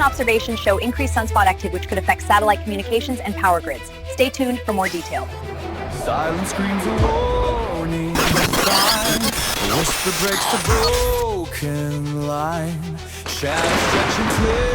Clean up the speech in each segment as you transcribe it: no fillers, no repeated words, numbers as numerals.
Recent observations show increased sunspot activity which could affect satellite communications and power grids. Stay tuned for more detail. Silence screams a warning sign. A whisper breaks the broken line. Shadows stretch and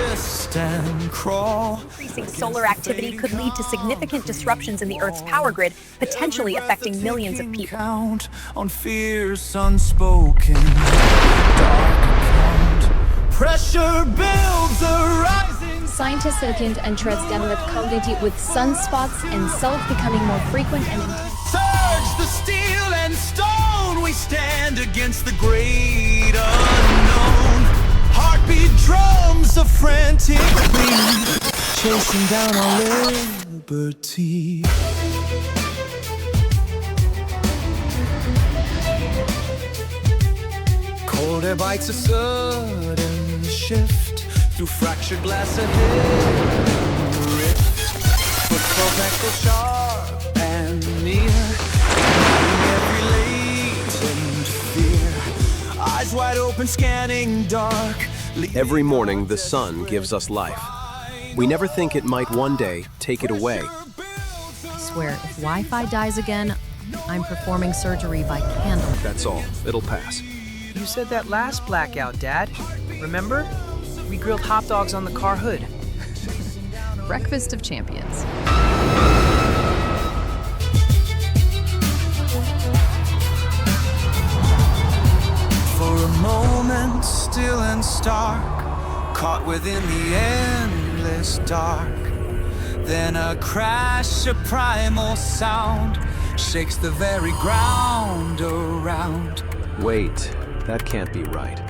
twist and crawl. Increasing solar activity could lead to significant disruptions in the Earth's power grid, potentially affecting millions of people. Count on fears unspoken. Dark account. Pressure builds a rising. Scientists looked Andreas developed cognitive with sunspots and cells becoming more frequent and intense. Surge the steel and stone. We stand against the great unknown. Heartbeat drums a frantic beat, chasing down our liberty. Cold air bites a sudden shift through fractured glass ahead. Rift, footfalls echo sharp and near, igniting every latent fear. Eyes wide open, scanning dark. Every morning, the sun gives us life. We never think it might one day take it away. I swear, if Wi-Fi dies again, I'm performing surgery by candle. That's all. It'll pass. You said that last blackout, Dad. Remember? We grilled hot dogs on the car hood. Breakfast of champions. For a moment, still and stark, caught within the endless dark. Then a crash, a primal sound, shakes the very ground around. Wait, that can't be right.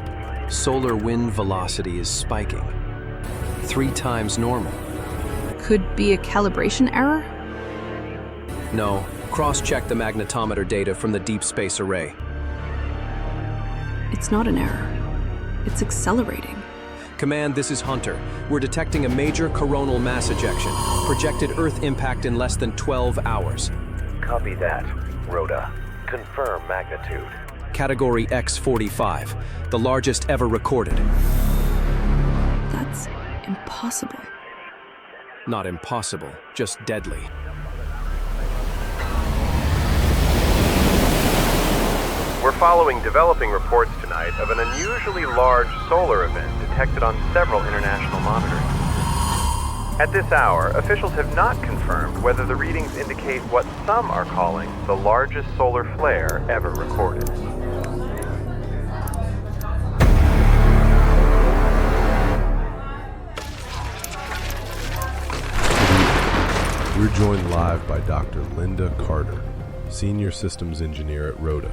Solar wind velocity is spiking. 3 times normal. Could be a calibration error? No, cross-check the magnetometer data from the deep space array. It's not an error. It's accelerating. Command, this is Hunter. We're detecting a major coronal mass ejection. Projected Earth impact in less than 12 hours. Copy that, Rhoda. Confirm magnitude. Category X45, the largest ever recorded. That's impossible. Not impossible, just deadly. We're following developing reports tonight of an unusually large solar event detected on several international monitors. At this hour, officials have not confirmed whether the readings indicate what some are calling the largest solar flare ever recorded. We're joined live by Dr. Linda Carter, Senior Systems Engineer at Rhoda.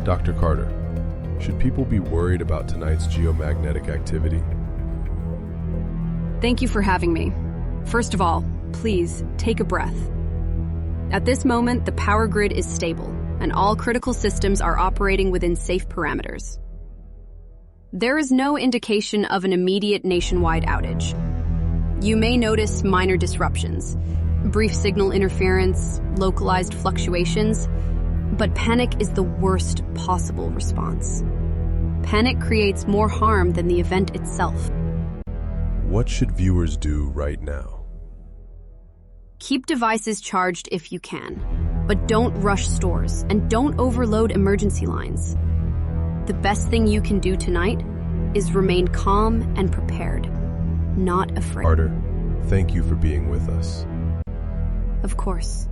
Dr. Carter, should people be worried about tonight's geomagnetic activity? Thank you for having me. First of all, please take a breath. At this moment, the power grid is stable, and all critical systems are operating within safe parameters. There is no indication of an immediate nationwide outage. You may notice minor disruptions, brief signal interference, localized fluctuations, but panic is the worst possible response. Panic creates more harm than the event itself. What should viewers do right now? Keep devices charged if you can, but don't rush stores and don't overload emergency lines. The best thing you can do tonight is remain calm and prepared, not afraid. Carter, thank you for being with us. Of course.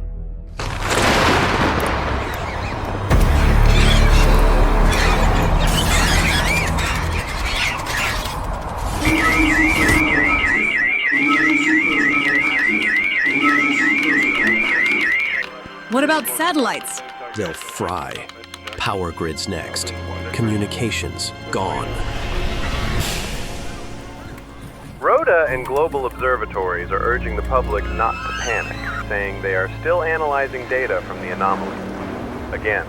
What about satellites? They'll fry. Power grids next. Communications gone. Rhoda and global observatories are urging the public not to panic, saying they are still analyzing data from the anomaly. Again,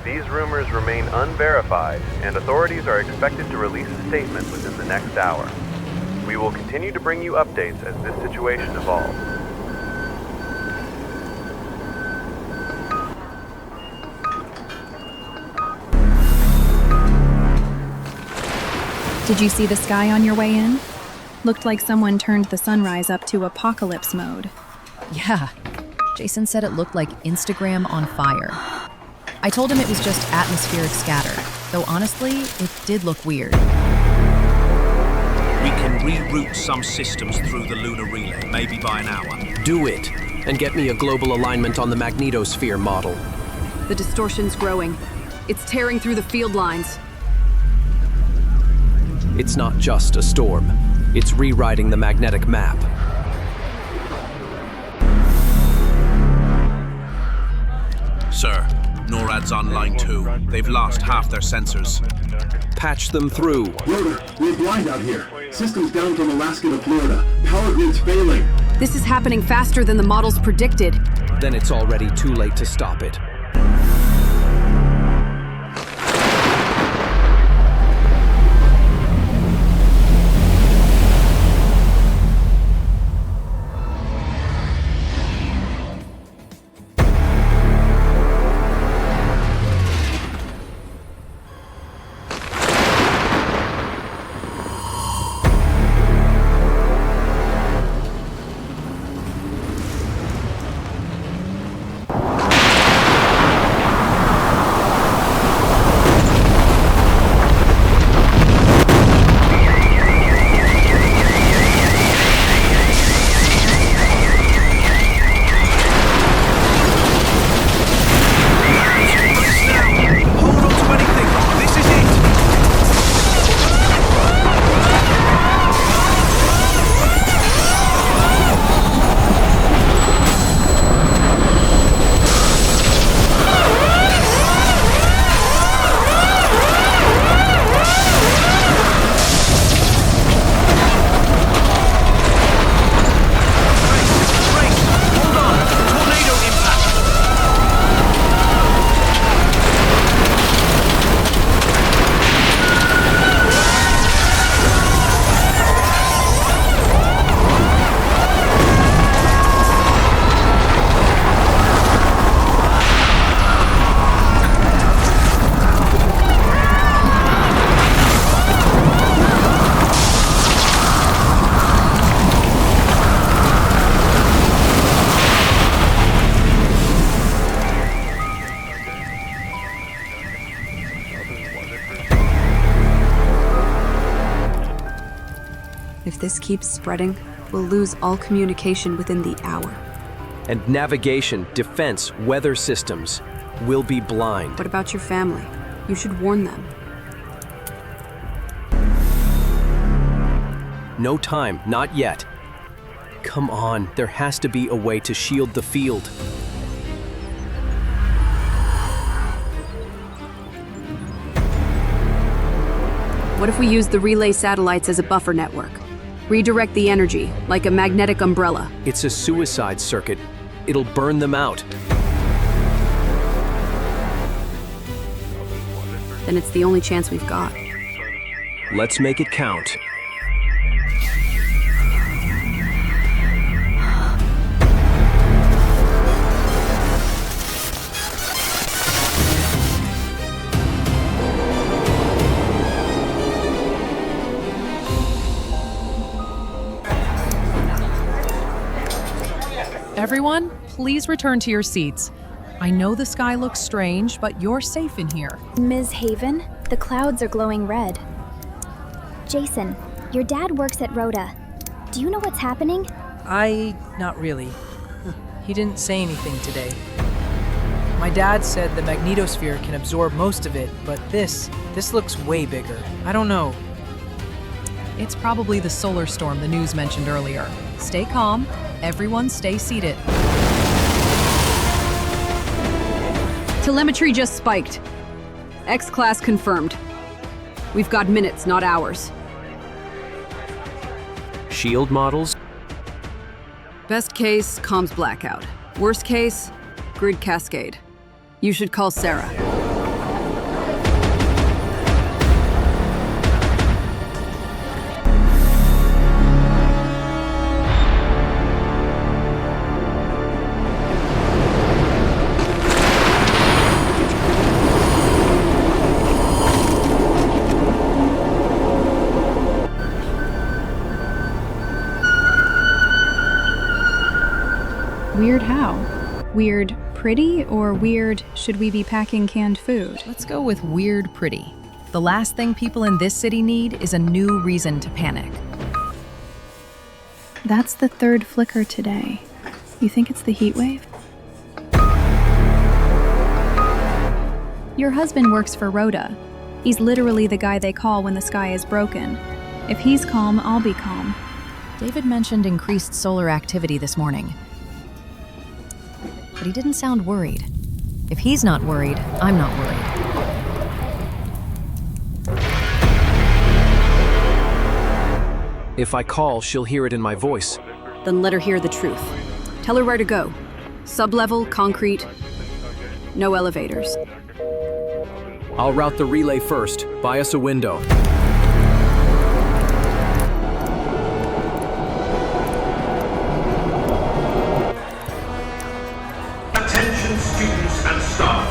these rumors remain unverified, and authorities are expected to release a statement within the next hour. We will continue to bring you updates as this situation evolves. Did you see the sky on your way in? Looked like someone turned the sunrise up to apocalypse mode. Yeah, Jason said it looked like Instagram on fire. I told him it was just atmospheric scatter, though honestly, it did look weird. We can reroute some systems through the lunar relay, maybe by an hour. Do it, and get me a global alignment on the magnetosphere model. The distortion's growing. It's tearing through the field lines. It's not just a storm. It's rewriting the magnetic map. Sir, NORAD's on line 2. They've lost half their sensors. Patch them through. Rhoda, we're blind out here. Systems down from Alaska to Florida. Power grid's failing. This is happening faster than the models predicted. Then it's already too late to stop it. If this keeps spreading, we'll lose all communication within the hour. And navigation, defense, weather systems will be blind. What about your family? You should warn them. No time, not yet. Come on, there has to be a way to shield the field. What if we use the relay satellites as a buffer network? Redirect the energy, like a magnetic umbrella. It's a suicide circuit. It'll burn them out. Then it's the only chance we've got. Let's make it count. Everyone, please return to your seats. I know the sky looks strange, but you're safe in here. Ms. Haven, the clouds are glowing red. Jason, your dad works at Rhoda. Do you know what's happening? Not really. He didn't say anything today. My dad said the magnetosphere can absorb most of it, but this looks way bigger. I don't know. It's probably the solar storm the news mentioned earlier. Stay calm. Everyone stay seated. Telemetry just spiked. X-class confirmed. We've got minutes, not hours. Shield models? Best case, comms blackout. Worst case, grid cascade. You should call Sarah. Weird pretty or weird should we be packing canned food? Let's go with weird pretty. The last thing people in this city need is a new reason to panic. That's the third flicker today. You think it's the heat wave? Your husband works for Rhoda. He's literally the guy they call when the sky is broken. If he's calm, I'll be calm. David mentioned increased solar activity this morning. But he didn't sound worried. If he's not worried, I'm not worried. If I call, she'll hear it in my voice. Then let her hear the truth. Tell her where to go. Sublevel, concrete, no elevators. I'll route the relay first. Buy us a window. Attention students and staff.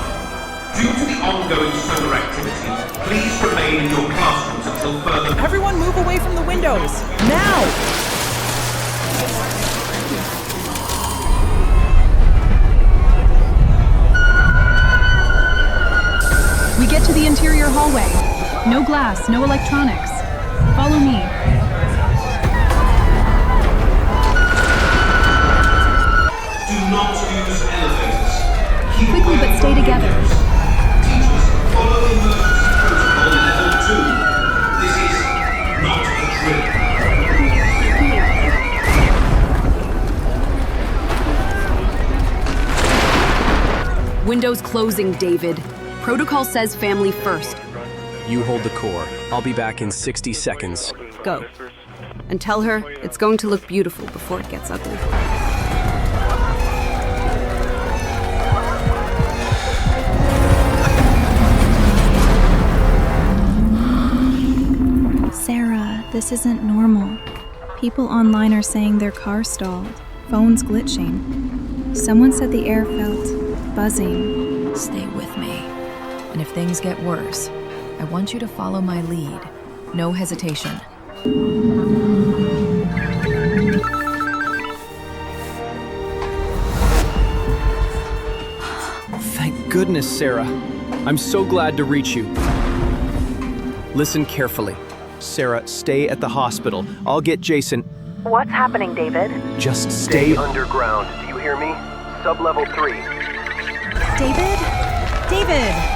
Due to the ongoing solar activity, please remain in your classrooms until further... Everyone move away from the windows! Now! We get to the interior hallway. No glass, no electronics. Follow me. Do not use elevators. Keep Quickly, away but stay from together. windows. Teachers, follow emergency protocol level 2. This is not a drill. Windows closing, David. Protocol says family first. You hold the core. I'll be back in 60 seconds. Go. And tell her it's going to look beautiful before it gets ugly. Sarah, this isn't normal. People online are saying their car stalled. Phone's glitching. Someone said the air felt buzzing. Stay with me. And if things get worse, I want you to follow my lead. No hesitation. Thank goodness, Sarah. I'm so glad to reach you. Listen carefully. Sarah, stay at the hospital. I'll get Jason. What's happening, David? Just stay underground. Do you hear me? Sub-level 3. David? David!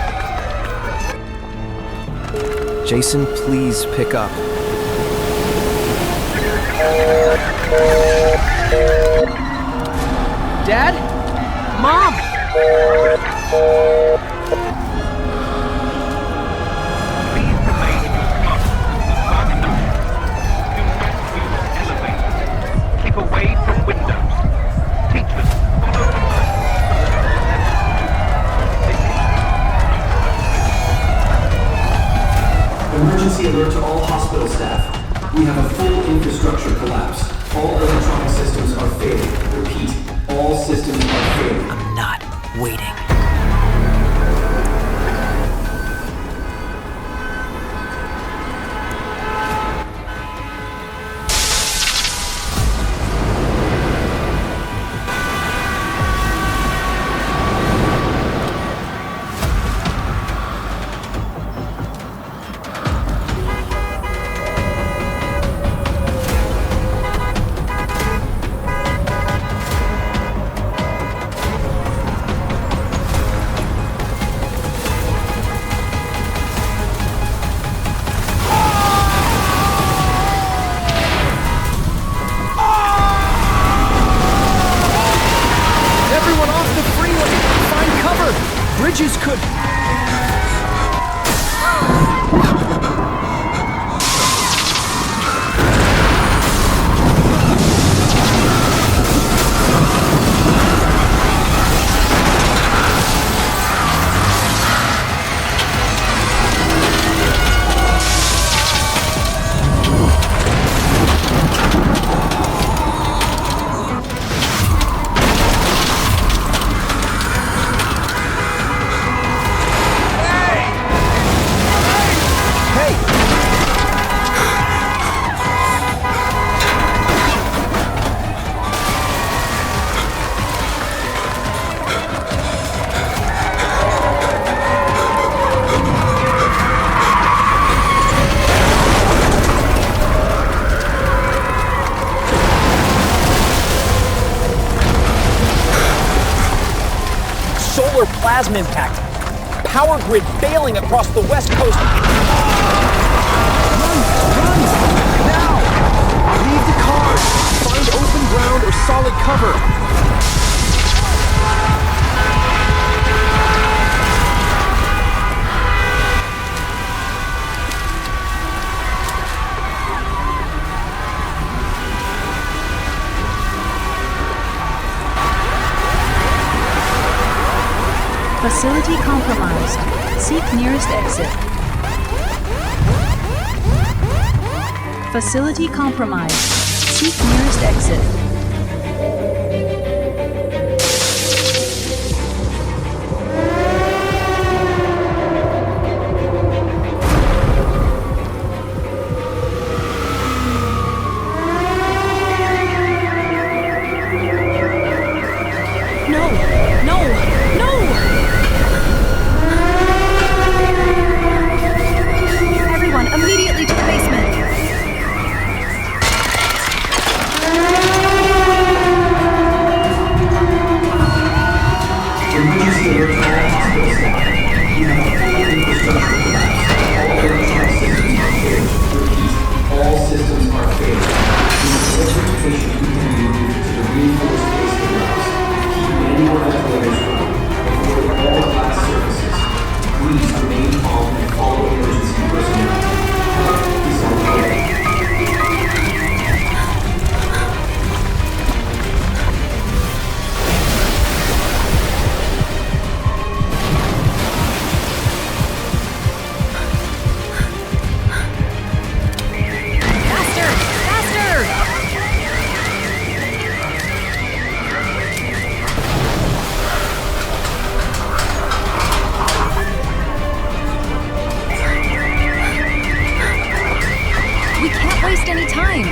Jason, please pick up. Dad? Mom! Please remain in your classrooms until further notice. Do not use elevators. Keep away from windows. Teachers, follow Emergency alert to all hospital staff. We have a full infrastructure collapse. All electronic systems are failing. Repeat, all systems are failing. I'm not waiting. plasma impact. Power grid failing across the west coast. Run! Now! Leave the car! Find open ground or solid cover. Facility compromised. Seek nearest exit. Facility compromised. Seek nearest exit. Immediately to the basement. Emergency alert to all hospital staff. You have a full infrastructure collapse. All electronic systems are failing. Repeat, all systems are failing. We need every patient we can move to the reinforced basement levels. Keep manual ventilators running. Avoid all glass surfaces. Please remain calm and follow emergency personnel. Help is on the way. Waste any time.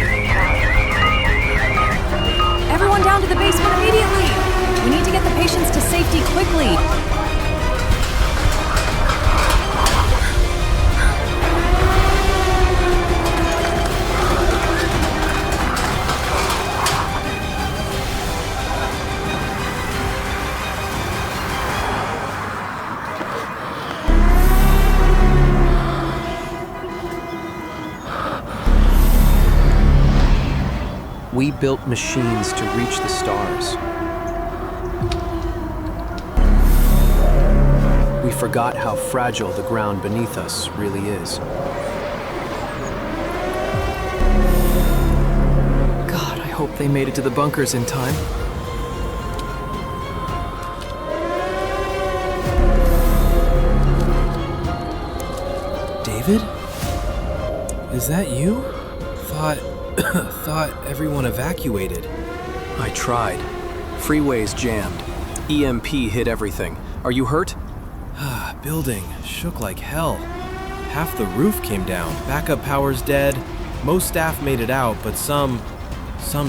Everyone down to the basement immediately. We need to get the patients to safety quickly. We built machines to reach the stars. We forgot how fragile the ground beneath us really is. God, I hope they made it to the bunkers in time. David? Is that you? Thought everyone evacuated. I tried. Freeways jammed. EMP hit everything. Are you hurt? Building shook like hell. Half the roof came down. Backup power's dead. Most staff made it out, but some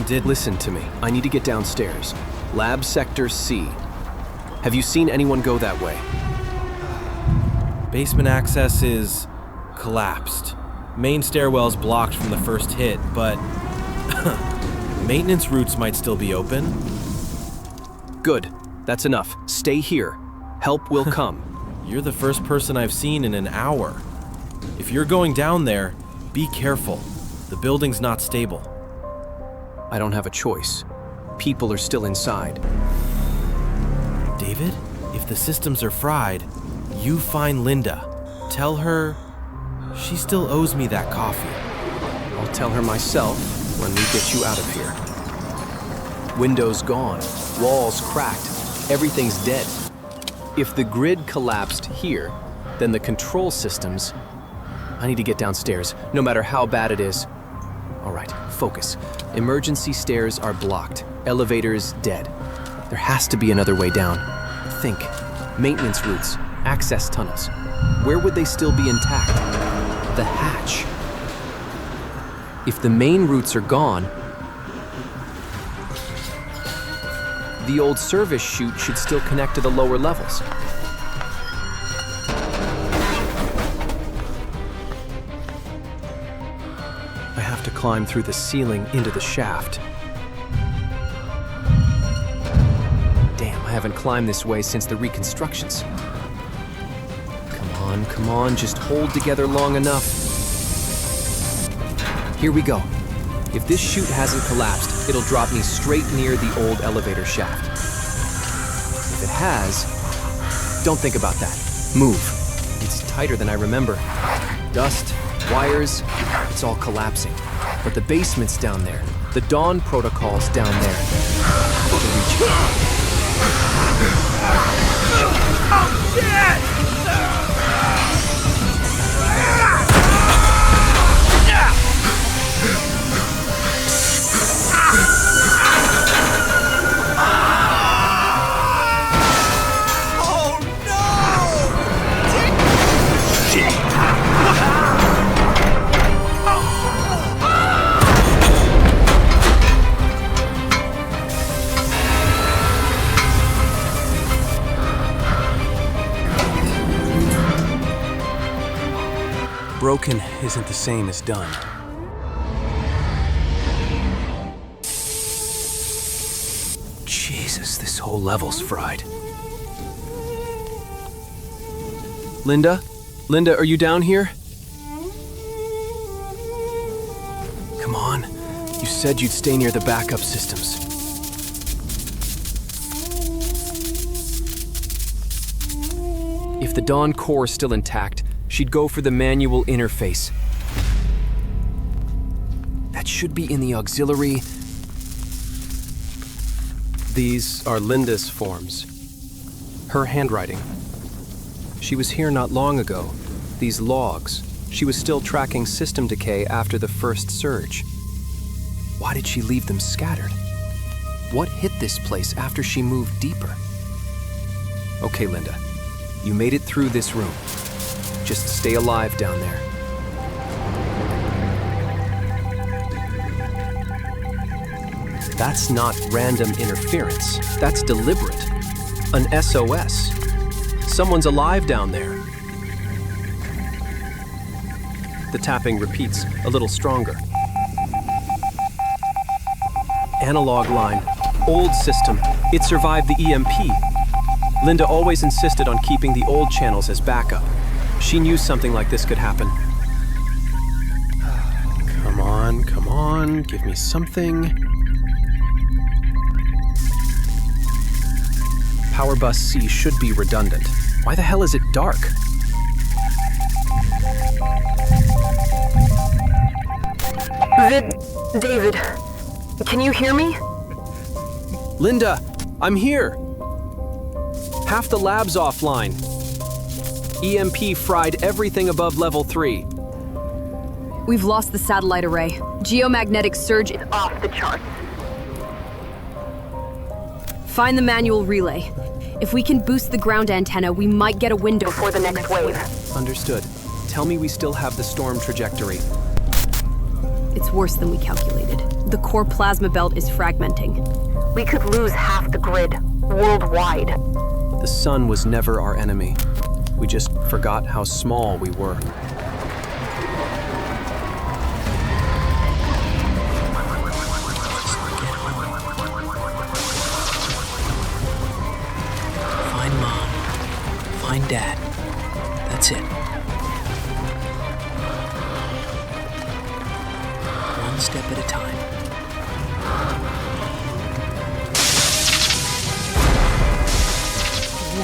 did. Listen to me. I need to get downstairs. Lab Sector C. Have you seen anyone go that way? Basement access is collapsed. Main stairwell's blocked from the first hit, but maintenance routes might still be open. Good. That's enough. Stay here. Help will come. You're the first person I've seen in an hour. If you're going down there, be careful. The building's not stable. I don't have a choice. People are still inside. David, if the systems are fried, you find Linda. Tell her she still owes me that coffee. I'll tell her myself when we get you out of here. Windows gone, walls cracked, everything's dead. If the grid collapsed here, then the control systems... I need to get downstairs, no matter how bad it is. All right, focus. Emergency stairs are blocked, elevators dead. There has to be another way down. Think. Maintenance routes, access tunnels. Where would they still be intact? The hatch. If the main routes are gone, the old service chute should still connect to the lower levels. I have to climb through the ceiling into the shaft. Damn, I haven't climbed this way since the reconstructions. Come on, just hold together long enough. Here we go. If this chute hasn't collapsed, it'll drop me straight near the old elevator shaft. If it has, don't think about that. Move. It's tighter than I remember. Dust, wires, it's all collapsing. But the basement's down there. The Dawn protocol's down there. Oh, shit! Broken isn't the same as done. Jesus, this whole level's fried. Linda? Linda, are you down here? Come on. You said you'd stay near the backup systems. If the Dawn core is still intact, she'd go for the manual interface. That should be in the auxiliary. These are Linda's forms. Her handwriting. She was here not long ago. These logs. She was still tracking system decay after the first surge. Why did she leave them scattered? What hit this place after she moved deeper? Okay, Linda. You made it through this room. Just stay alive down there. That's not random interference. That's deliberate. An SOS. Someone's alive down there. The tapping repeats, a little stronger. Analog line. Old system. It survived the EMP. Linda always insisted on keeping the old channels as backup. She knew something like this could happen. Come on, give me something. Power bus C should be redundant. Why the hell is it dark? David, can you hear me? Linda, I'm here. Half the lab's offline. EMP fried everything above level 3. We've lost the satellite array. Geomagnetic surge is off the charts. Find the manual relay. If we can boost the ground antenna, we might get a window for the next wave. Understood. Tell me we still have the storm trajectory. It's worse than we calculated. The core plasma belt is fragmenting. We could lose half the grid, worldwide. The sun was never our enemy. We just forgot how small we were. Find Mom. Find Dad. That's it. One step at a time.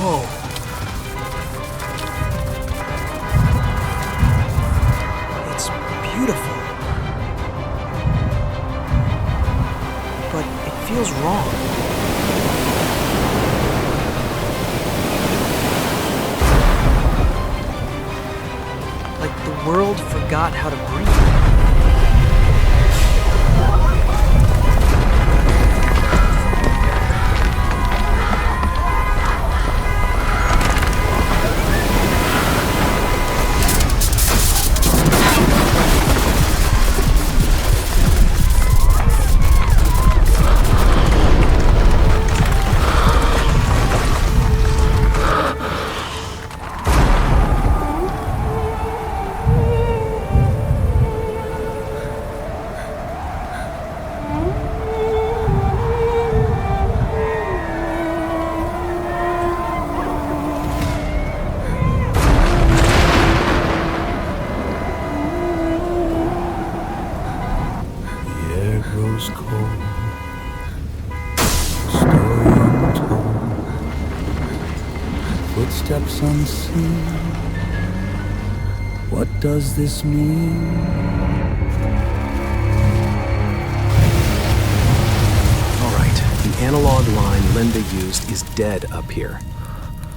Whoa. It's beautiful. But it feels wrong. Like the world forgot how to breathe. unseen. What does this mean? All right, the analog line Linda used is dead up here.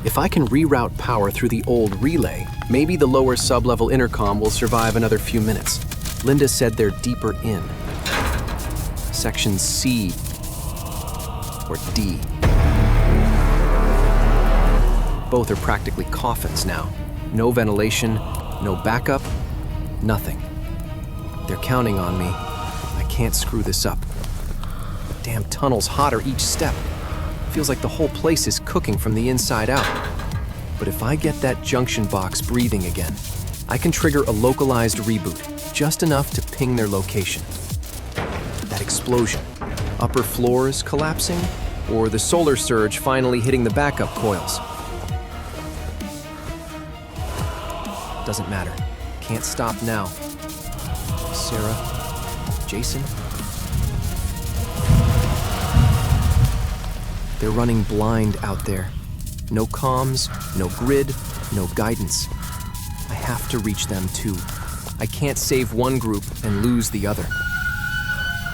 If I can reroute power through the old relay, maybe the lower sub-level intercom will survive another few minutes. Linda said they're deeper in. Section C or D. Both are practically coffins now. No ventilation, no backup, nothing. They're counting on me. I can't screw this up. The damn tunnel's hotter each step. Feels like the whole place is cooking from the inside out. But if I get that junction box breathing again, I can trigger a localized reboot, just enough to ping their location. That explosion, upper floors collapsing, or the solar surge finally hitting the backup coils. Doesn't matter. Can't stop now. Sarah, Jason. They're running blind out there. No comms, no grid, no guidance. I have to reach them too. I can't save one group and lose the other.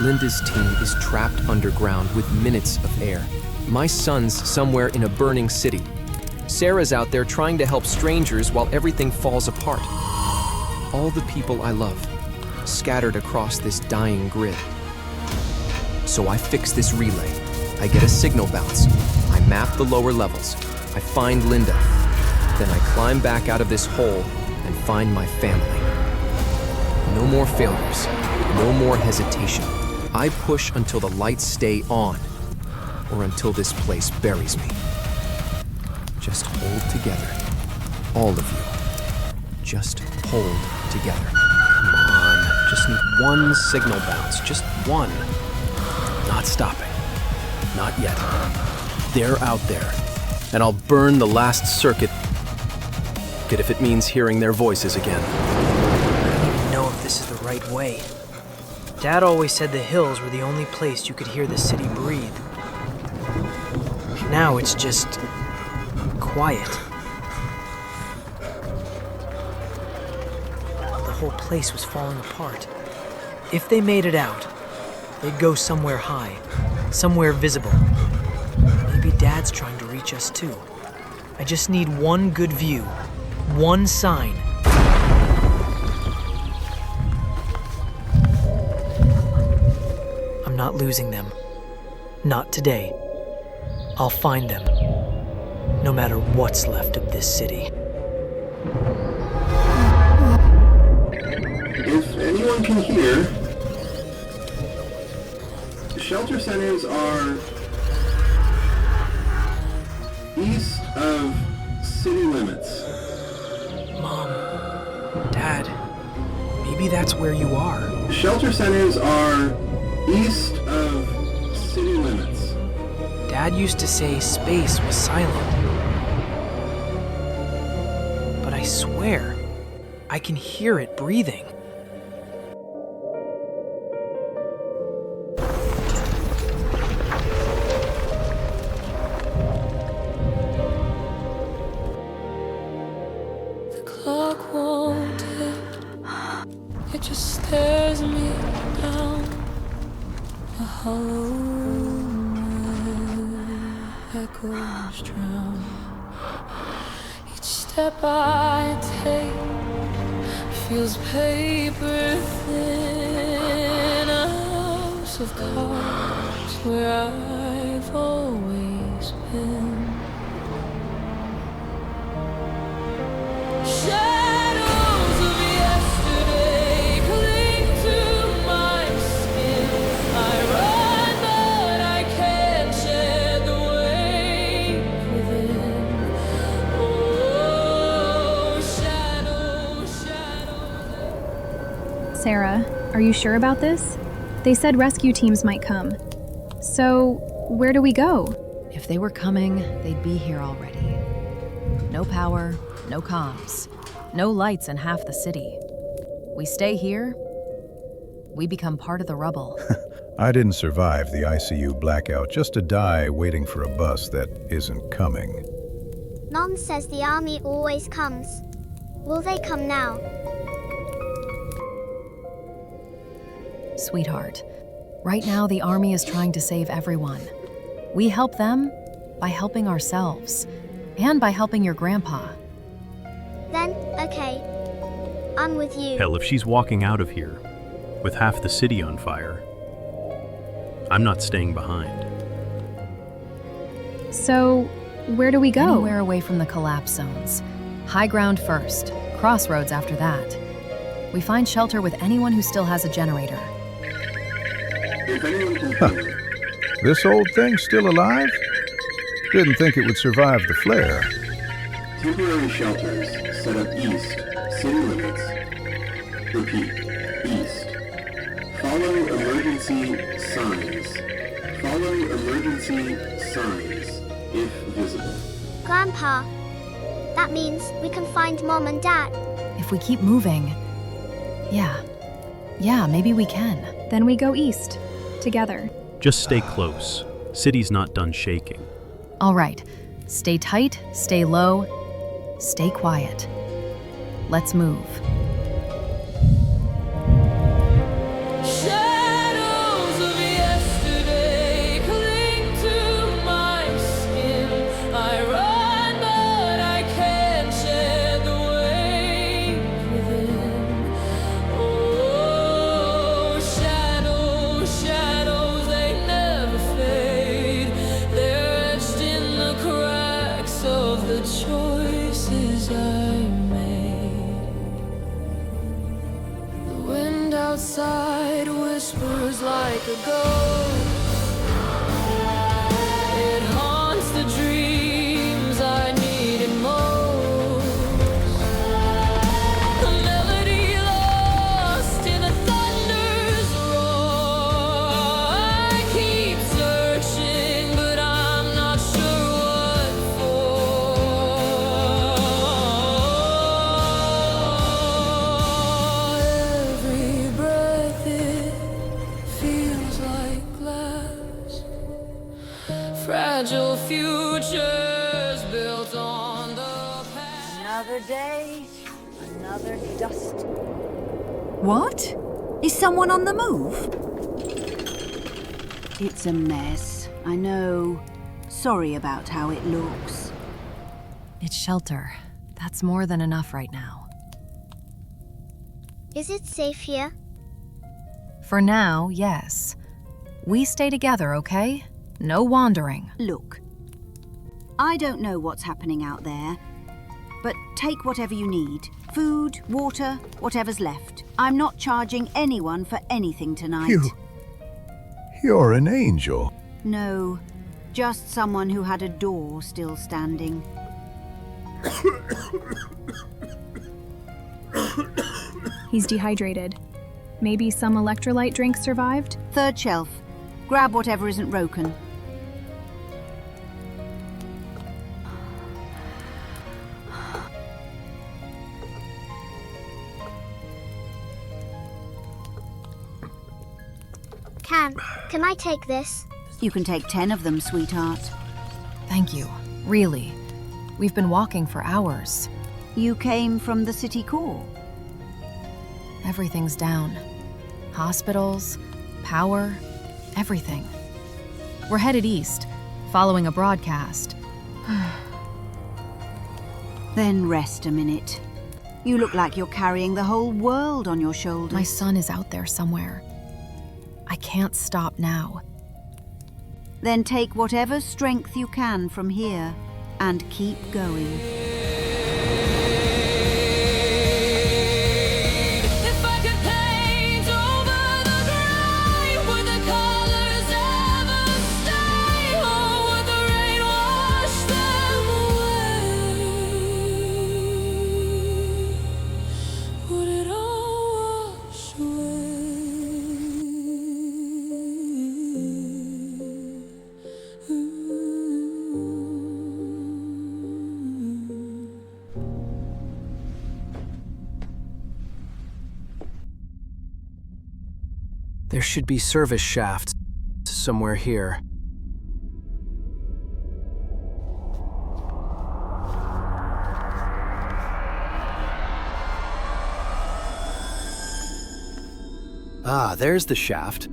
Linda's team is trapped underground with minutes of air. My son's somewhere in a burning city. Sarah's out there trying to help strangers while everything falls apart. All the people I love, scattered across this dying grid. So I fix this relay. I get a signal bounce. I map the lower levels. I find Linda. Then I climb back out of this hole and find my family. No more failures. No more hesitation. I push until the lights stay on, or until this place buries me. Just hold together. All of you. Just hold together. Come on. Just need one signal bounce. Just one. Not stopping. Not yet. They're out there. And I'll burn the last circuit if it means hearing their voices again. I don't even know if this is the right way. Dad always said the hills were the only place you could hear the city breathe. Now it's just quiet. The whole place was falling apart. If they made it out, they'd go somewhere high, somewhere visible. Maybe Dad's trying to reach us too. I just need one good view, one sign. I'm not losing them. Not today. I'll find them, no matter what's left of this city. If anyone can hear, the shelter centers are east of city limits. Mom, Dad, maybe that's where you are. Shelter centers are east of city limits. Dad used to say space was silent. But I swear, I can hear it breathing. The clock won't tick. It just stares me down. A hollow echoes drown. Each step I take feels paper thin. A house of cards where I've always been. Shadows of yesterday cling to my skin. I run, but I can't shed the weight within. Oh, shadow. Sarah, are you sure about this? They said rescue teams might come. So, where do we go? If they were coming, they'd be here already. No power, no comms, no lights in half the city. We stay here, we become part of the rubble. I didn't survive the ICU blackout just to die waiting for a bus that isn't coming. Mom says the army always comes. Will they come now? Sweetheart, right now the army is trying to save everyone. We help them by helping ourselves, and by helping your grandpa. Then, okay. I'm with you. Hell, if she's walking out of here with half the city on fire, I'm not staying behind. So, where do we go? Anywhere away from the collapse zones. High ground first, crossroads after that. We find shelter with anyone who still has a generator. Huh. This old thing's still alive? Didn't think it would survive the flare. Temporary shelters set up east, city limits. Repeat, east. Follow emergency signs. Follow emergency signs, if visible. Grandpa, that means we can find Mom and Dad. If we keep moving, yeah, maybe we can. Then we go east, together. Just stay close. City's not done shaking. All right, stay tight, stay low, stay quiet. Let's move. Shadows of yesterday cling to my skin. I run, but I can't shed the weight within. Oh, shadows, they never fade. They're etched in the cracks of the choices I made. The wind outside whispers like a ghost. It haunts the dreams I needed most. A melody lost in the thunder's roar. I keep searching, but I'm not sure what for. Every breath it feels like glass. Fragile futures built on the past. Another day, another dust. What? Is someone on the move? It's a mess, I know. Sorry about how it looks. It's shelter. That's more than enough right now. Is it safe here? For now, yes. We stay together, okay? No wandering. Look, I don't know what's happening out there, but take whatever you need. Food, water, whatever's left. I'm not charging anyone for anything tonight. You're an angel. No, just someone who had a door still standing. He's dehydrated. Maybe some electrolyte drink survived? Third shelf. Grab whatever isn't broken. Can I take this? You can take 10 of them, sweetheart. Thank you. Really. We've been walking for hours. You came from the city core? Everything's down. Hospitals, power, everything. We're headed east, following a broadcast. Then rest a minute. You look like you're carrying the whole world on your shoulders. My son is out there somewhere. I can't stop now. Then take whatever strength you can from here and keep going. If I could paint over the gray, would the colors ever stay, or would the rain wash them away? Would it all wash away? There should be service shafts somewhere here. Ah, there's the shaft.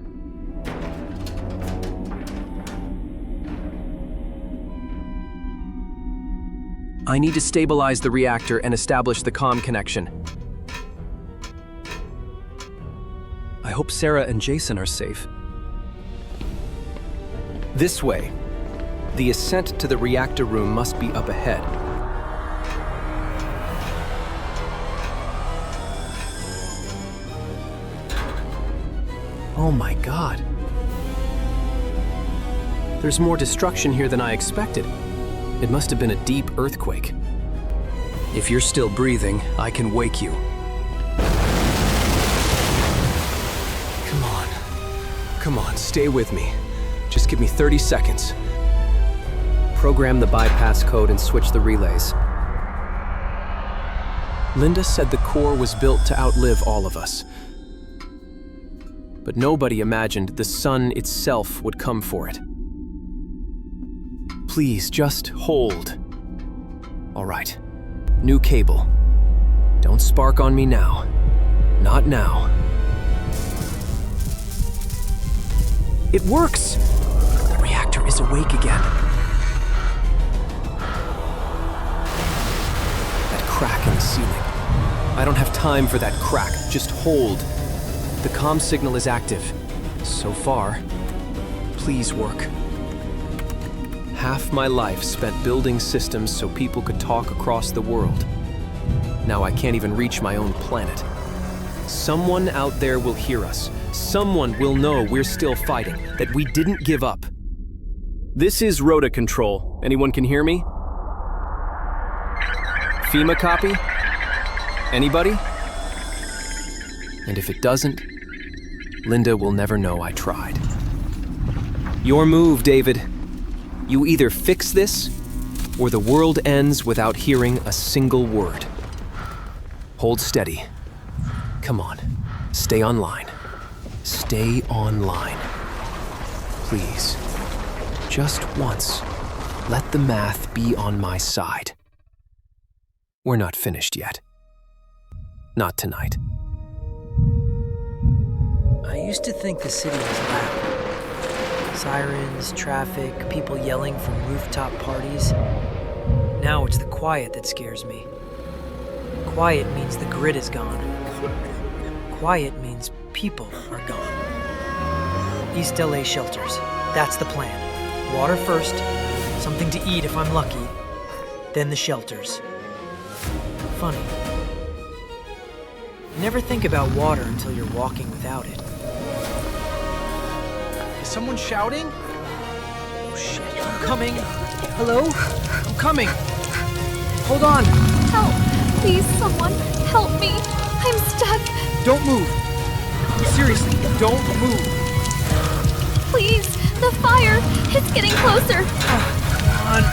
I need to stabilize the reactor and establish the comm connection. I hope Sarah and Jason are safe. This way. The ascent to the reactor room must be up ahead. Oh my God. There's more destruction here than I expected. It must have been a deep earthquake. If you're still breathing, I can wake you. Come on. Come on, stay with me. Just give me 30 seconds. Program the bypass code and switch the relays. Linda said the core was built to outlive all of us. But nobody imagined the sun itself would come for it. Please, just hold. All right. New cable. Don't spark on me now. Not now. It works! The reactor is awake again. That crack in the ceiling. I don't have time for that crack. Just hold. The comm signal is active. So far. Please work. Half my life spent building systems so people could talk across the world. Now I can't even reach my own planet. Someone out there will hear us. Someone will know we're still fighting, that we didn't give up. This is Rhoda Control. Anyone can hear me? FEMA copy? Anybody? And if it doesn't, Linda will never know I tried. Your move, David. You either fix this, or the world ends without hearing a single word. Hold steady. Come on, stay online. Stay online. Please, just once, let the math be on my side. We're not finished yet. Not tonight. I used to think the city was loud. Sirens, traffic, people yelling from rooftop parties. Now it's the quiet that scares me. Quiet means the grid is gone. Quiet means people are gone. East LA shelters. That's the plan. Water first, something to eat if I'm lucky, then the shelters. Funny. You never think about water until you're walking without it. Is someone shouting? Oh shit, I'm coming. Hello? I'm coming. Hold on. Help! Please, someone, help me. I'm stuck. Don't move. Seriously, don't move. Please, the fire. It's getting closer. Come on,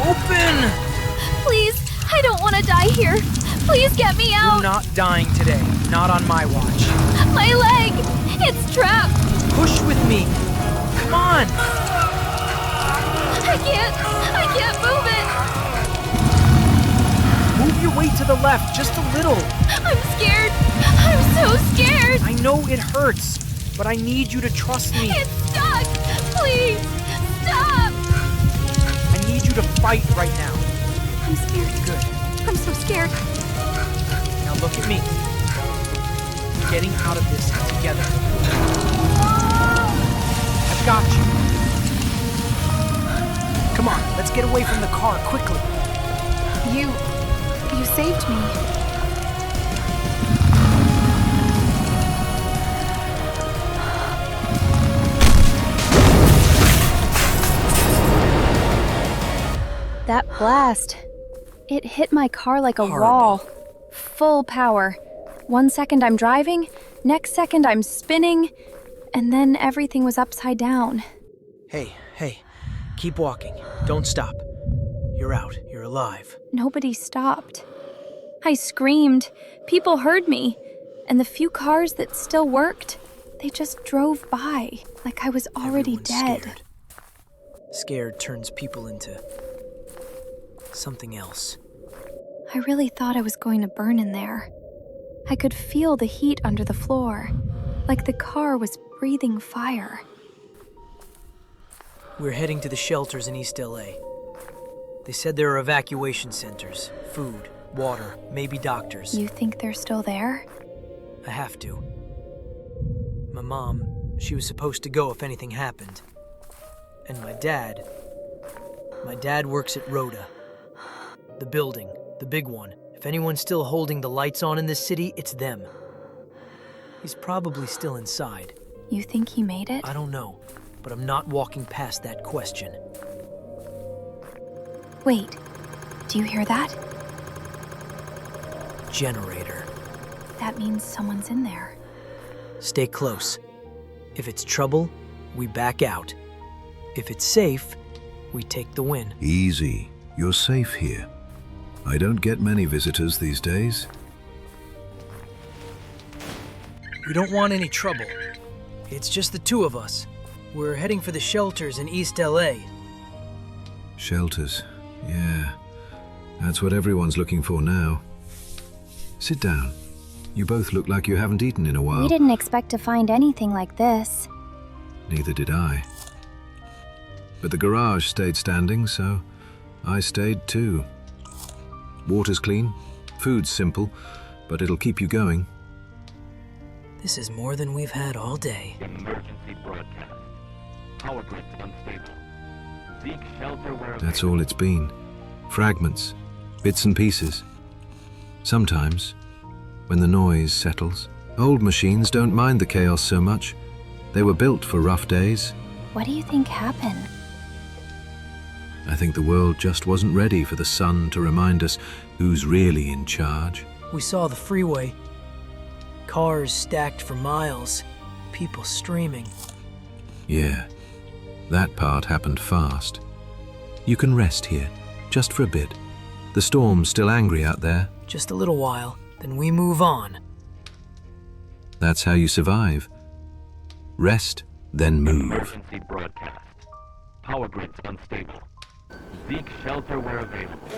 open. Please, I don't want to die here. Please get me out. You're not dying today. Not on my watch. My leg. It's trapped. Push with me. Come on. I can't move it. Move your weight to the left, just a little. I'm scared. I'm so scared. I know it hurts, but I need you to trust me. It's stuck. Please, stop. I need you to fight right now. I'm scared. Good. I'm so scared. Now look at me. We're getting out of this together. I've got you. Come on, let's get away from the car quickly. You saved me. That blast. It hit my car like a wall. Full power. 1 second I'm driving, next second I'm spinning, and then everything was upside down. Hey, keep walking. Don't stop. You're out. You're alive. Nobody stopped. I screamed. People heard me. And the few cars that still worked, they just drove by like I was already dead. Scared turns people into something else. I really thought I was going to burn in there. I could feel the heat under the floor, like the car was breathing fire. We're heading to the shelters in East LA. They said there are evacuation centers, food, water, maybe doctors. You think they're still there? I have to. My mom, she was supposed to go if anything happened. And my dad works at Rhoda. The building, the big one. If anyone's still holding the lights on in this city, it's them. He's probably still inside. You think he made it? I don't know, but I'm not walking past that question. Wait, do you hear that? Generator. That means someone's in there. Stay close. If it's trouble, we back out. If it's safe, we take the win. Easy. You're safe here. I don't get many visitors these days. We don't want any trouble. It's just the two of us. We're heading for the shelters in East LA. Shelters. Yeah. That's what everyone's looking for now. Sit down. You both look like you haven't eaten in a while. We didn't expect to find anything like this. Neither did I. But the garage stayed standing, so I stayed too. Water's clean, food's simple, but it'll keep you going. This is more than we've had all day. Emergency broadcast. Power grid's unstable. Seek shelter where That's all it's been. Fragments, bits and pieces. Sometimes, when the noise settles, old machines don't mind the chaos so much. They were built for rough days. What do you think happened? I think the world just wasn't ready for the sun to remind us who's really in charge. We saw the freeway. Cars stacked for miles. People streaming. Yeah, that part happened fast. You can rest here, just for a bit. The storm's still angry out there. Just a little while, then we move on. That's how you survive. Rest, then move. Emergency broadcast. Power grid's unstable. Seek shelter where available.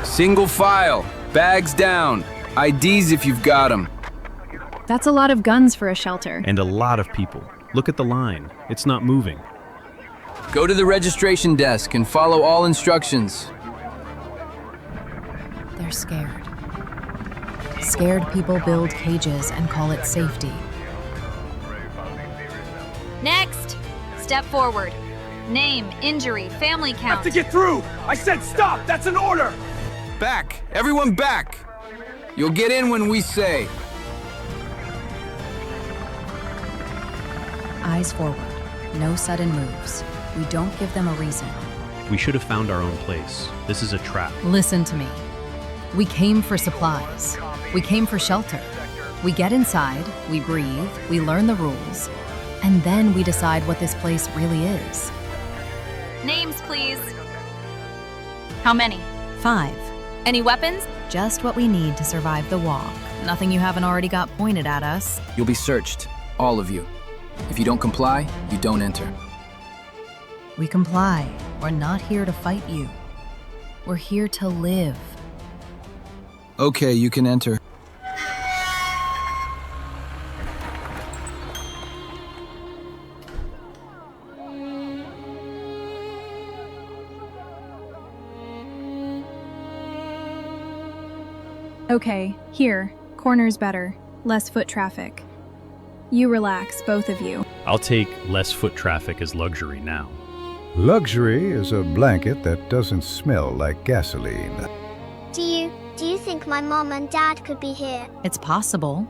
Single file, bags down, IDs if you've got them. That's a lot of guns for a shelter. And a lot of people. Look at the line. It's not moving. Go to the registration desk and follow all instructions. They're scared. Scared people build cages and call it safety. Next! Step forward. Name, injury, family count. Have to get through! I said stop! That's an order! Back! Everyone back! You'll get in when we say. Eyes forward. No sudden moves. We don't give them a reason. We should have found our own place. This is a trap. Listen to me. We came for supplies. We came for shelter. We get inside, we breathe, we learn the rules, and then we decide what this place really is. Names, please. How many? 5. Any weapons? Just what we need to survive the walk. Nothing you haven't already got pointed at us. You'll be searched, all of you. If you don't comply, you don't enter. We comply. We're not here to fight you. We're here to live. Okay, you can enter. Okay, here. Corner's better. Less foot traffic. You relax, both of you. I'll take less foot traffic as luxury now. Luxury is a blanket that doesn't smell like gasoline. Do you think my mom and dad could be here? It's possible.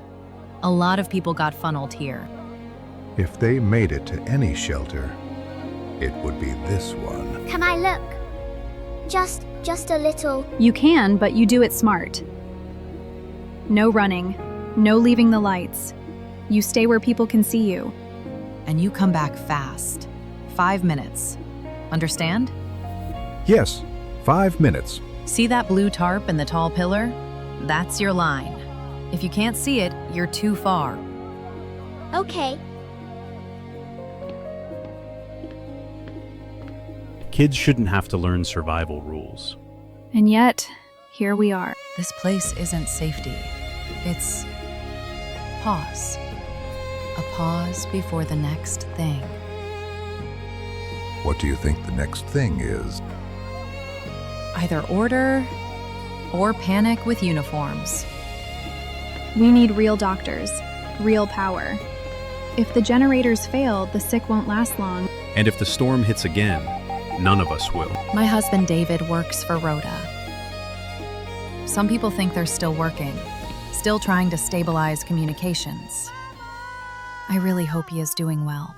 A lot of people got funneled here. If they made it to any shelter, it would be this one. Can I look? Just a little. You can, but you do it smart. No running, no leaving the lights. You stay where people can see you. And you come back fast. 5 minutes. Understand? Yes, 5 minutes. See that blue tarp and the tall pillar? That's your line. If you can't see it, you're too far. Okay. Kids shouldn't have to learn survival rules. And yet, here we are. This place isn't safety. It's pause. A pause before the next thing. What do you think the next thing is? Either order or panic with uniforms. We need real doctors, real power. If the generators fail, the sick won't last long. And if the storm hits again, none of us will. My husband David works for Rhoda. Some people think they're still working, still trying to stabilize communications. I really hope he is doing well.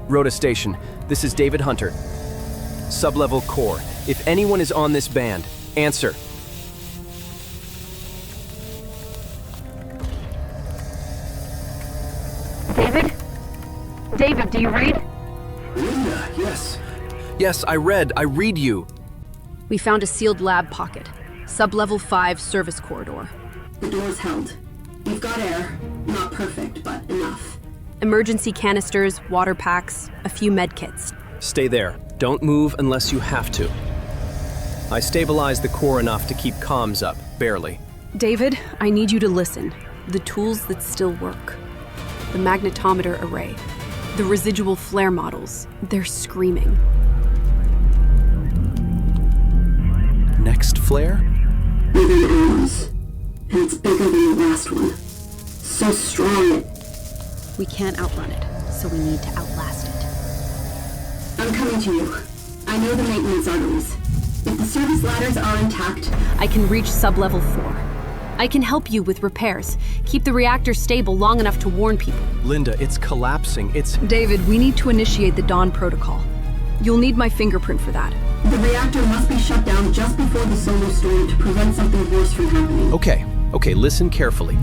Rhoda Station, this is David Hunter. Sublevel core. If anyone is on this band, answer. David? David, do you read? Linda, yes. Yes, I read you. We found a sealed lab pocket. Sublevel 5 service corridor. The door's held. We've got air. Not perfect, but enough. Emergency canisters, water packs, a few med kits. Stay there. Don't move unless you have to. I stabilized the core enough to keep comms up, barely. David, I need you to listen. The tools that still work. The magnetometer array. The residual flare models. They're screaming. Next flare? Within hours. And it's bigger than the last one. So strong We can't outrun it, so we need to outlast it. I'm coming to you. I know the maintenance arteries. If the service ladders are intact, I can reach sublevel 4. I can help you with repairs. Keep the reactor stable long enough to warn people. Linda, it's collapsing. David, we need to initiate the Dawn Protocol. You'll need my fingerprint for that. the reactor must be shut down just before the solar storm to prevent something worse from happening. Okay, listen carefully.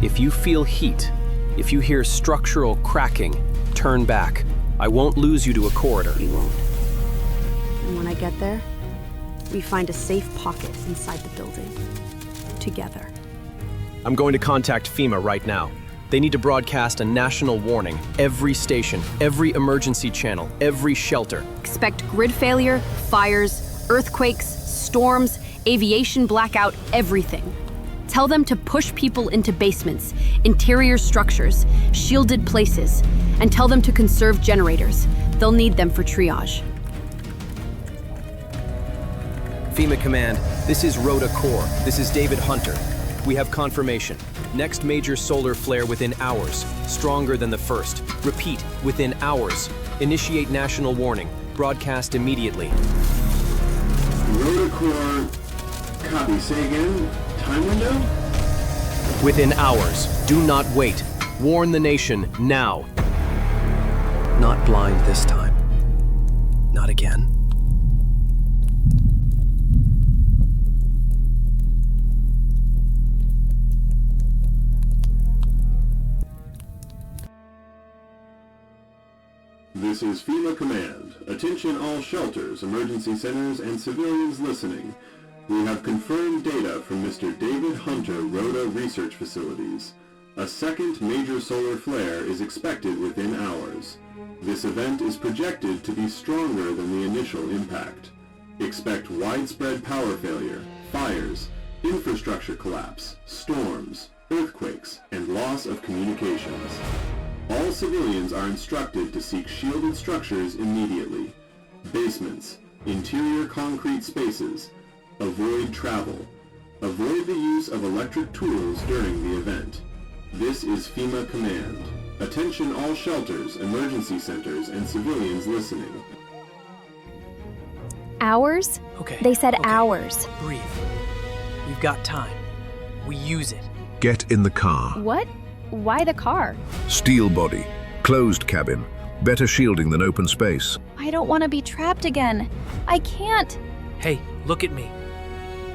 If you feel heat, if you hear structural cracking, turn back. I won't lose you to a corridor. You won't. And when I get there, we find a safe pocket inside the building. Together. I'm going to contact FEMA right now. They need to broadcast a national warning. Every station, every emergency channel, every shelter. Expect grid failure, fires, earthquakes, storms, aviation blackout, everything. Tell them to push people into basements, interior structures, shielded places, and tell them to conserve generators. They'll need them for triage. FEMA Command, this is Rhoda Core. This is David Hunter. We have confirmation. Next major solar flare within hours. Stronger than the first. Repeat, within hours. Initiate national warning. Broadcast immediately. Rhoda Core. Copy. Say again. Time window? Within hours. Do not wait. Warn the nation now. Not blind this time. Not again. This is FEMA Command. Attention all shelters, emergency centers, and civilians listening. We have confirmed data from Mr. David Hunter Rhoda Research Facilities. A second major solar flare is expected within hours. This event is projected to be stronger than the initial impact. Expect widespread power failure, fires, infrastructure collapse, storms, earthquakes, and loss of communications. All civilians are instructed to seek shielded structures immediately. Basements, interior concrete spaces. Avoid travel. Avoid the use of electric tools during the event. This is FEMA Command. Attention all shelters, emergency centers, and civilians listening. Hours? Okay. They said okay. hours. Breathe. We've got time. We use it. Get in the car. What? Why the car? Steel body. Closed cabin. Better shielding than open space. I don't want to be trapped again. I can't. Hey, look at me.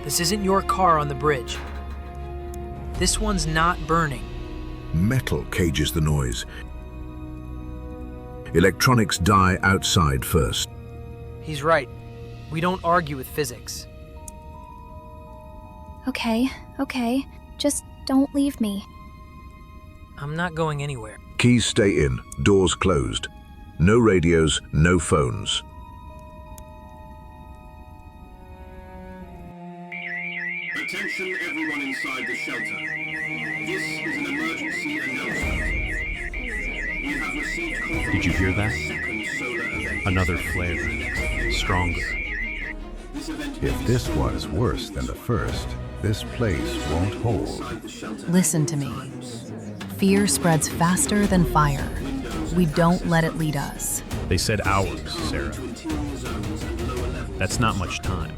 This isn't your car on the bridge. This one's not burning. Metal cages the noise. Electronics die outside first. He's right. We don't argue with physics. Okay. Just don't leave me. I'm not going anywhere. Keys stay in. Doors closed. No radios, no phones. Attention everyone inside the shelter. This is an emergency announcement. You have received confirmation. Did you hear that? Second solar event. Another flare. Stronger. If this was worse than the first, this place won't hold. Listen to me. Fear spreads faster than fire. We don't let it lead us. They said hours, Sarah. That's not much time.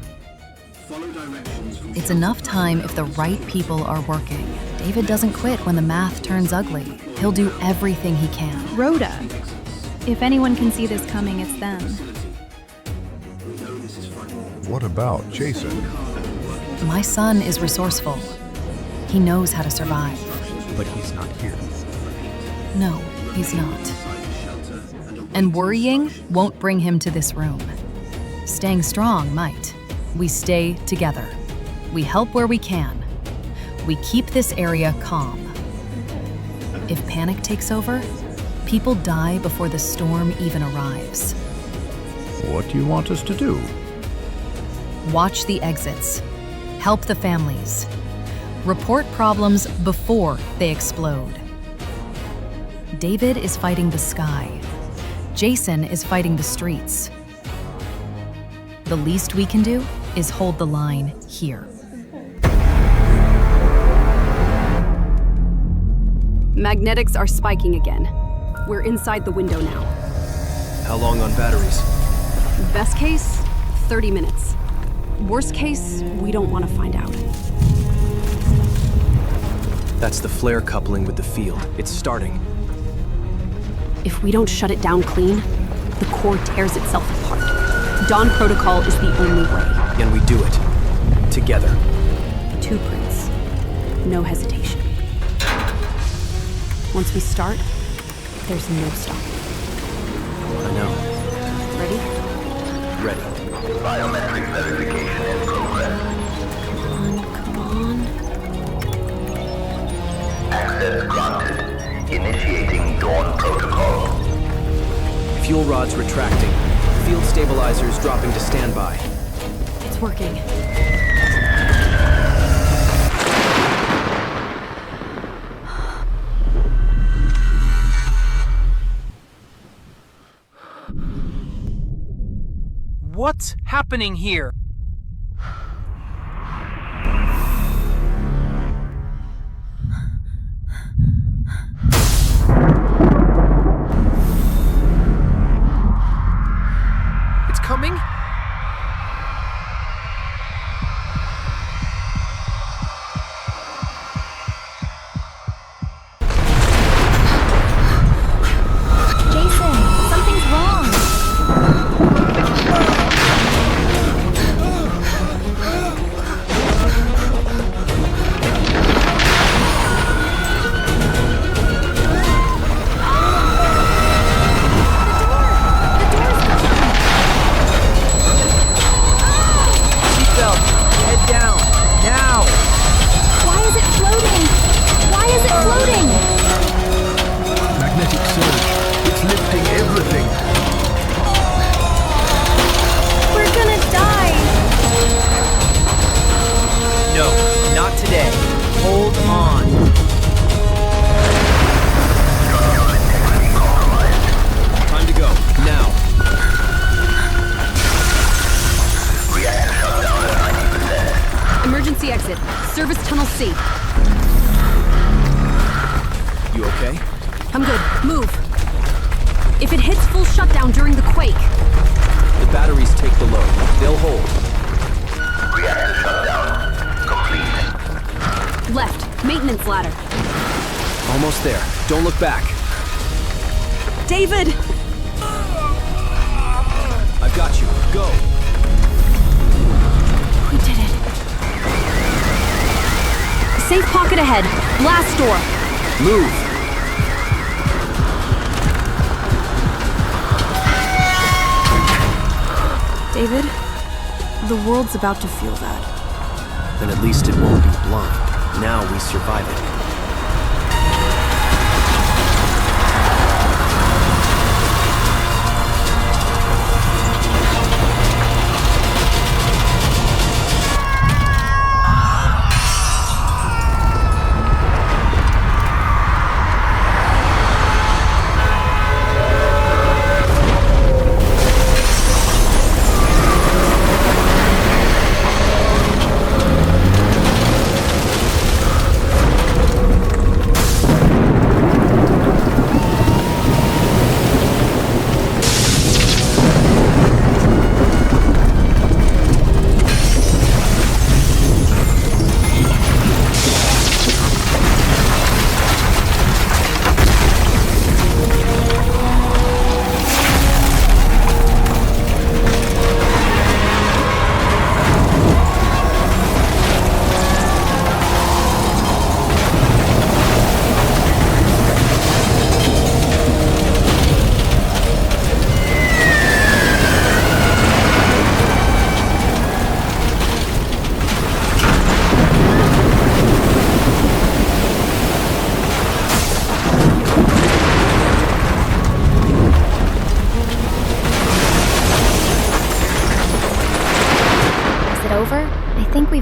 It's enough time if the right people are working. David doesn't quit when the math turns ugly. He'll do everything he can. Rhoda. If anyone can see this coming, it's them. What about Jason? My son is resourceful. He knows how to survive. But he's not here. No, he's not. And worrying won't bring him to this room. Staying strong might. We stay together. We help where we can. We keep this area calm. If panic takes over, people die before the storm even arrives. What do you want us to do? Watch the exits. Help the families. Report problems before they explode. David is fighting the sky. Jason is fighting the streets. The least we can do is hold the line here. Magnetics are spiking again. We're inside the window now. How long on batteries? Best case, 30 minutes. Worst case, we don't want to find out. That's the flare coupling with the field. It's starting. If we don't shut it down clean, the core tears itself apart. Dawn Protocol is the only way. And we do it. Together. Two prints. No hesitation. Once we start, there's no stopping. I know. Ready? Ready. Biometric verification in progress. Come on. Access granted. Initiating Dawn Protocol. Fuel rods retracting. Field stabilizers dropping to standby. It's working. What's happening here? It's coming? Jason, something's wrong. Hold on. Time to go. Now. Reactor shut down at 90%. Emergency exit. Service tunnel C. You okay? I'm good. Move. If it hits full shutdown during the quake. The batteries take the load. They'll hold. Reactor shutdown complete. Left. Maintenance ladder. Almost there. Don't look back. David! I've got you. Go. We did it. Safe pocket ahead. Blast door. Move. David, the world's about to feel that. Then at least it won't be blind. Now we survive it.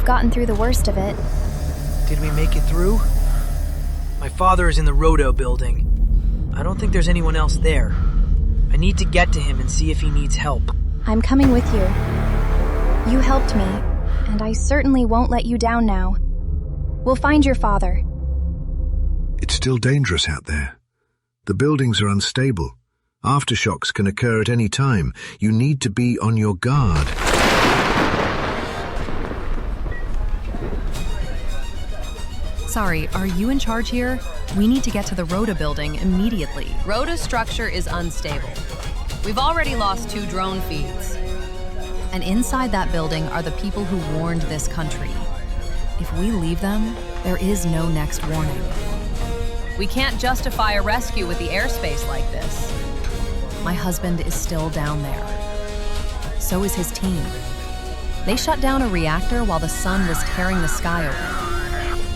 Gotten through the worst of it. Did we make it through? My father is in the Roto building. I don't think there's anyone else there. I need to get to him and see if he needs help. I'm coming with you. You helped me, and I certainly won't let you down now. We'll find your father. It's still dangerous out there. The buildings are unstable. Aftershocks can occur at any time. You need to be on your guard. Sorry, are you in charge here? We need to get to the Rhoda building immediately. Rhoda's structure is unstable. We've already lost 2 drone feeds. And inside that building are the people who warned this country. If we leave them, there is no next warning. We can't justify a rescue with the airspace like this. My husband is still down there. So is his team. They shut down a reactor while the sun was tearing the sky open.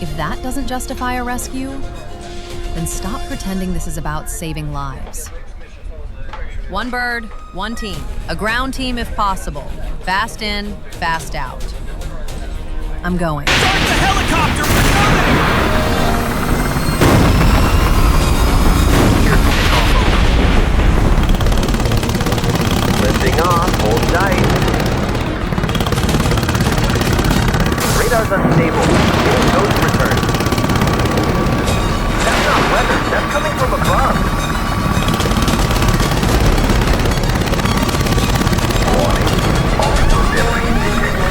If that doesn't justify a rescue, then stop pretending this is about saving lives. 1 bird, 1 team. A ground team if possible. Fast in, fast out. I'm going. Start the helicopter! We're coming! Lifting off, hold tight. Radar's unstable. Getting ghost return. That's not weather. That's coming from above. Warning. Orbital debris detected.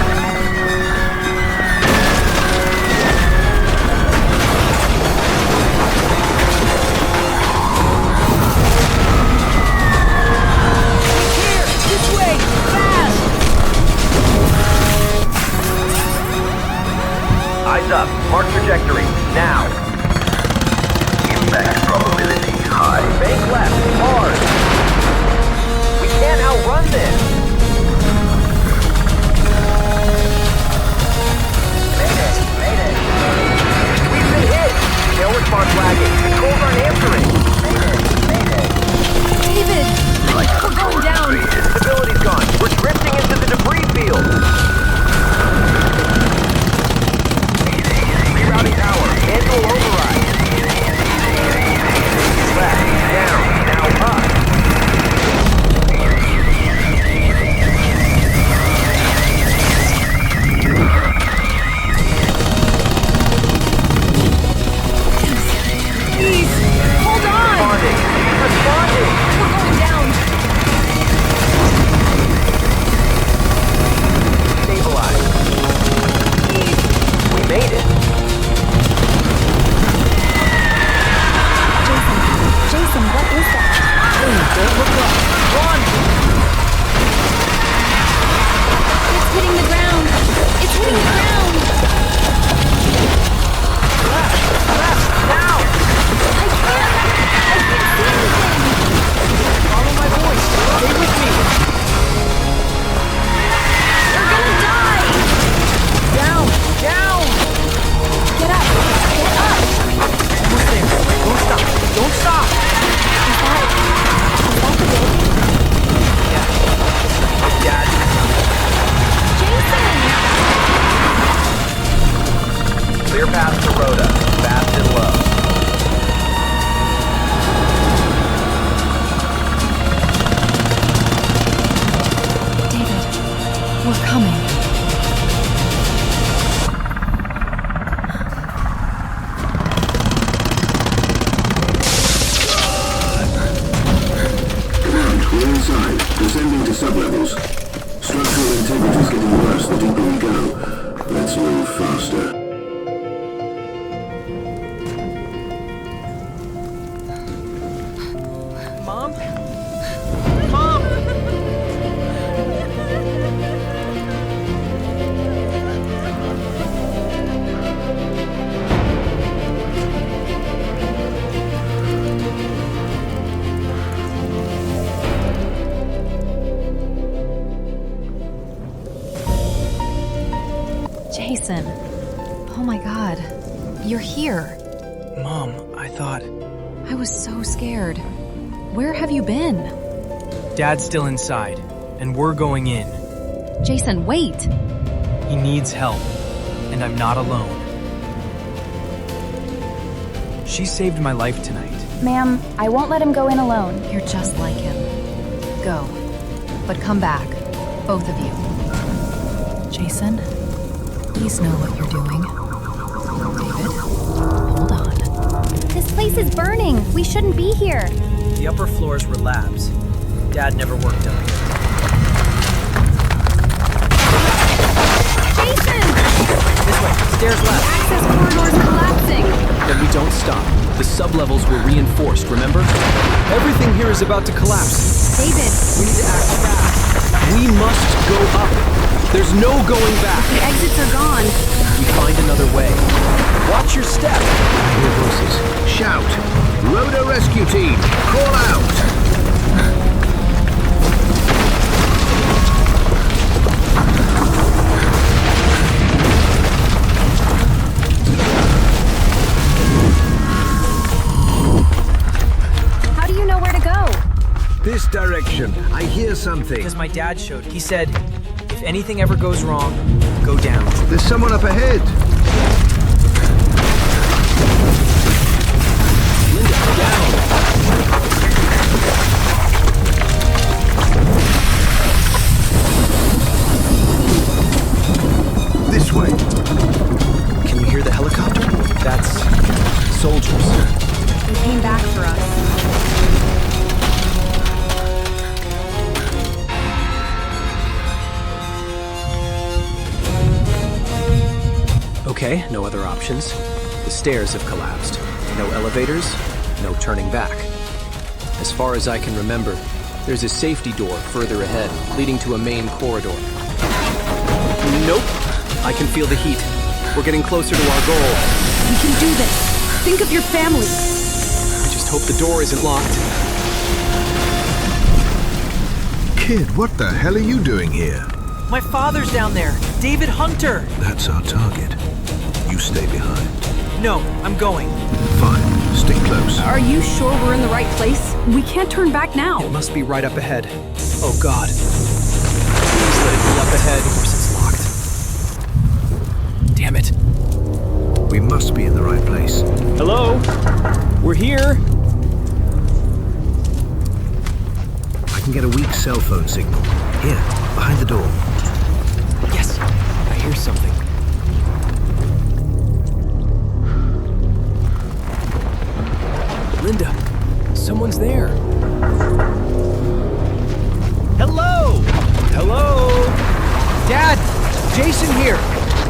Here! This way! Fast! Eyes up. Mark trajectory. Now. Impact probability high. Bank left. Hard. We can't outrun this. Mayday. We've been hit. Tail response lagging. Controls aren't answering. David! We're going down! Stability's gone. We're drifting into the debris field. Rerouting tower. path to Rhoda, fast and low. We're coming. Command, we're inside, descending to sublevels. Structural integrity is getting worse the deeper we go. Let's move faster. Mom? Mom! Jason. Oh my god. You're here. Mom, I thought... I was so scared. Where have you been? Dad's still inside, and we're going in. Jason, wait! He needs help, and I'm not alone. She saved my life tonight. Ma'am, I won't let him go in alone. You're just like him. Go. But come back. Both of you. Jason, please know what you're doing. David, hold on. This place is burning. We shouldn't be here. The upper floors were labs. Dad never worked up here. Jason! This way, stairs left. Access corridors are collapsing. Then we don't stop. The sublevels were reinforced, remember? Everything here is about to collapse. David! We need to act fast. We must go up. There's no going back. The exits are gone. We find another way. Watch your step. I hear voices. Shout! Rhoda rescue team! Call out! How do you know where to go? This direction. I hear something. Because my dad showed. He said, if anything ever goes wrong, go down. There's someone up ahead. Linda, down. This way. Can you hear the helicopter? That's soldiers. They came back for us. Okay, no other options. The stairs have collapsed. No elevators, no turning back. As far as I can remember, there's a safety door further ahead, leading to a main corridor. Nope. I can feel the heat. We're getting closer to our goal. We can do this. Think of your family. I just hope the door isn't locked. Kid, what the hell are you doing here? My father's down there. David Hunter. That's our target. You stay behind. No, I'm going. Fine. Stick close. Are you sure we're in the right place? We can't turn back now. It must be right up ahead. Oh God. Please let it be up ahead. Of course it's locked. Damn it. We must be in the right place. Hello? We're here. I can get a weak cell phone signal. Here, behind the door. Yes, I hear something. Linda, someone's there. Hello! Hello? Dad! Jason here!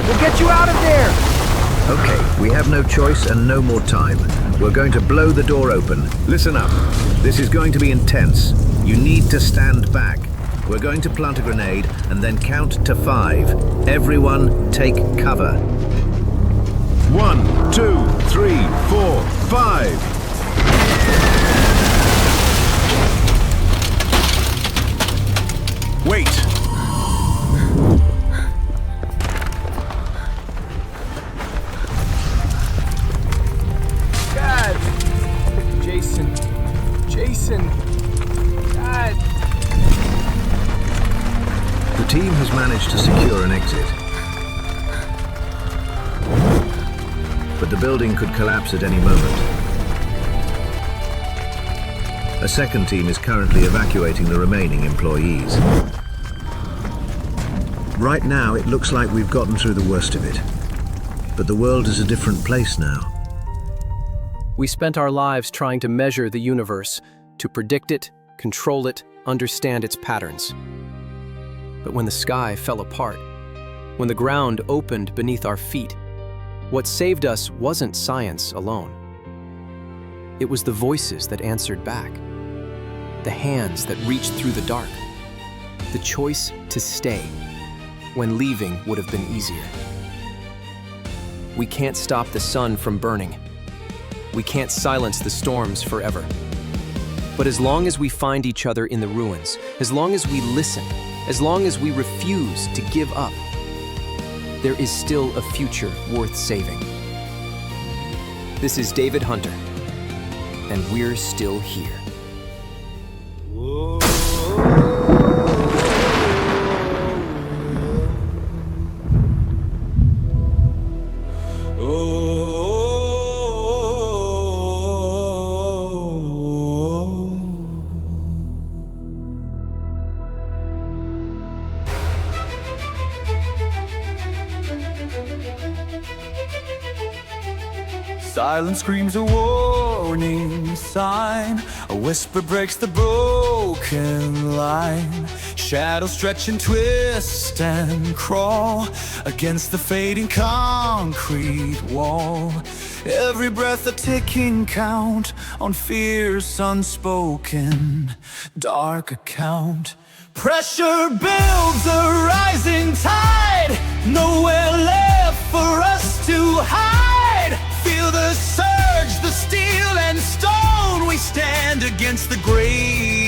We'll get you out of there! Okay, we have no choice and no more time. We're going to blow the door open. Listen up. This is going to be intense. You need to stand back. We're going to plant a grenade and then count to 5. Everyone take cover. 1, 2, 3, 4, 5. Wait. Dad! Jason. Jason. Dad. The team has managed to secure an exit. but the building could collapse at any moment. A second team is currently evacuating the remaining employees. Right now, it looks like we've gotten through the worst of it. But the world is a different place now. We spent our lives trying to measure the universe, to predict it, control it, understand its patterns. But when the sky fell apart, when the ground opened beneath our feet, what saved us wasn't science alone. It was the voices that answered back, the hands that reached through the dark, the choice to stay when leaving would have been easier. We can't stop the sun from burning. We can't silence the storms forever. But as long as we find each other in the ruins, as long as we listen, as long as we refuse to give up, there is still a future worth saving. This is David Hunter, and we're still here. Silence screams a warning sign. A whisper breaks the broken line. Shadows stretch and twist and crawl against the fading concrete wall. Every breath a ticking count on fear's unspoken dark account. Pressure builds a rising tide. Nowhere left for us to hide. Feel the surge, the steel and stone. We stand against the grave